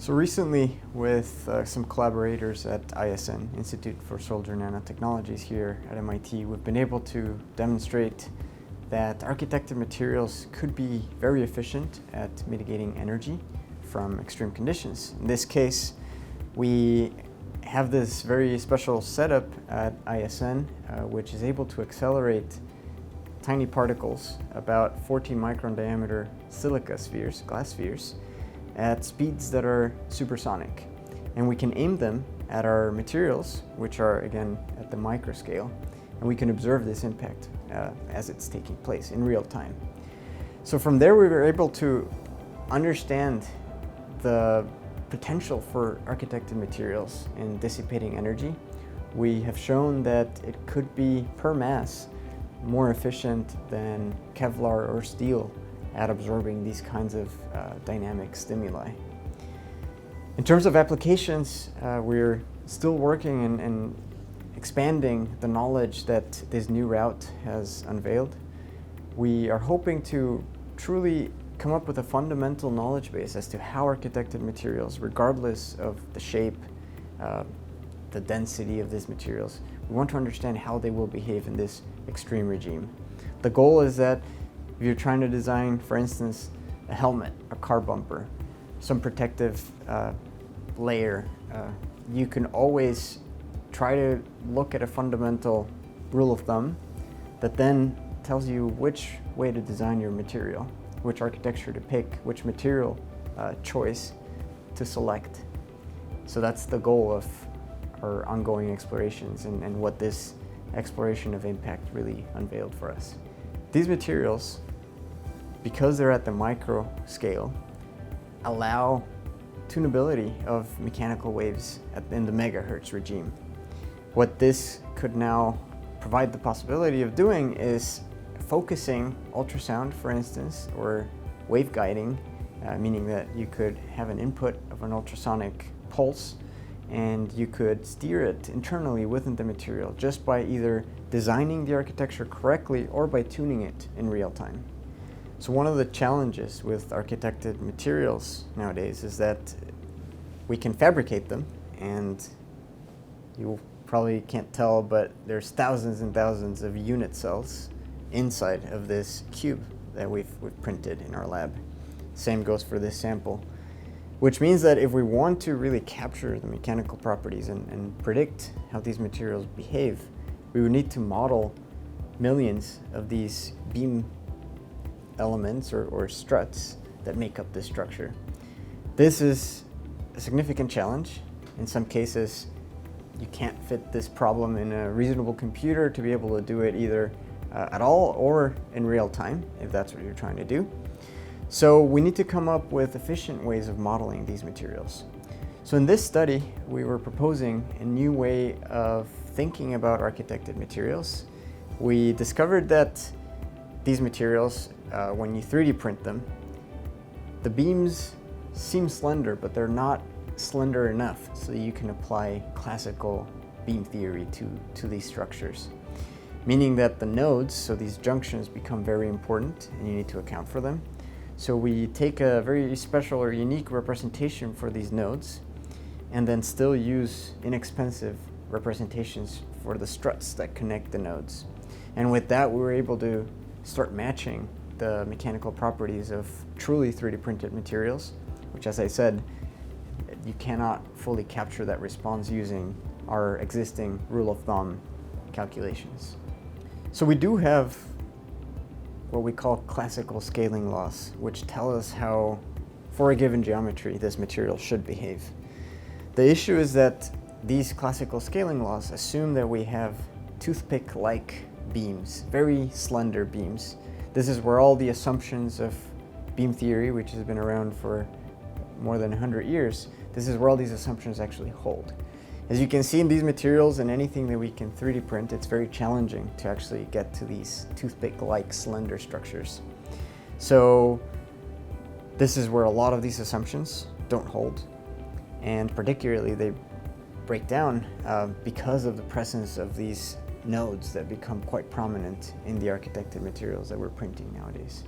So recently, with some collaborators at ISN, Institute for Soldier Nanotechnologies here at MIT, we've been able to demonstrate that architected materials could be very efficient at mitigating energy from extreme conditions. In this case, we have this very special setup at ISN, which is able to accelerate tiny particles, about 14 micron diameter silica spheres, glass spheres, at speeds that are supersonic. And we can aim them at our materials, which are again at the micro scale, and we can observe this impact as it's taking place in real time. So from there we were able to understand the potential for architected materials in dissipating energy. We have shown that it could be per mass more efficient than Kevlar or steel at absorbing these kinds of dynamic stimuli. In terms of applications, we're still working and expanding the knowledge that this new route has unveiled. We are hoping to truly come up with a fundamental knowledge base as to how architected materials, regardless of the shape, the density of these materials, we want to understand how they will behave in this extreme regime. The goal is that if you're trying to design, for instance, a helmet, a car bumper, some protective layer, you can always try to look at a fundamental rule of thumb that then tells you which way to design your material, which architecture to pick, which material choice to select. So that's the goal of our ongoing explorations and what this exploration of impact really unveiled for us. These materials, because they're at the micro scale, allow tunability of mechanical waves in the megahertz regime. What this could now provide the possibility of doing is focusing ultrasound, for instance, or wave guiding, meaning that you could have an input of an ultrasonic pulse and you could steer it internally within the material just by either designing the architecture correctly or by tuning it in real time. So one of the challenges with architected materials nowadays is that we can fabricate them, and you probably can't tell, but there's thousands and thousands of unit cells inside of this cube that we've printed in our lab. Same goes for this sample, which means that if we want to really capture the mechanical properties and predict how these materials behave, we would need to model millions of these beam elements or struts that make up this structure. This is a significant challenge. In some cases, you can't fit this problem in a reasonable computer to be able to do it either at all or in real time, if that's what you're trying to do. So we need to come up with efficient ways of modeling these materials. So in this study, we were proposing a new way of thinking about architected materials. We discovered that these materials, when you 3D print them, the beams seem slender, but they're not slender enough so you can apply classical beam theory to these structures. Meaning that the nodes, so these junctions, become very important and you need to account for them. So we take a very special or unique representation for these nodes and then still use inexpensive representations for the struts that connect the nodes. And with that, we were able to start matching the mechanical properties of truly 3D printed materials, which, as I said, you cannot fully capture that response using our existing rule of thumb calculations. So we do have what we call classical scaling laws, which tell us how, for a given geometry, this material should behave. The issue is that these classical scaling laws assume that we have toothpick-like beams, very slender beams. This is where all the assumptions of beam theory, which has been around for more than 100 years, this is where all these assumptions actually hold. As you can see in these materials and anything that we can 3D print, it's very challenging to actually get to these toothpick-like slender structures. So this is where a lot of these assumptions don't hold, and particularly they break down because of the presence of these nodes that become quite prominent in the architected materials that we're printing nowadays.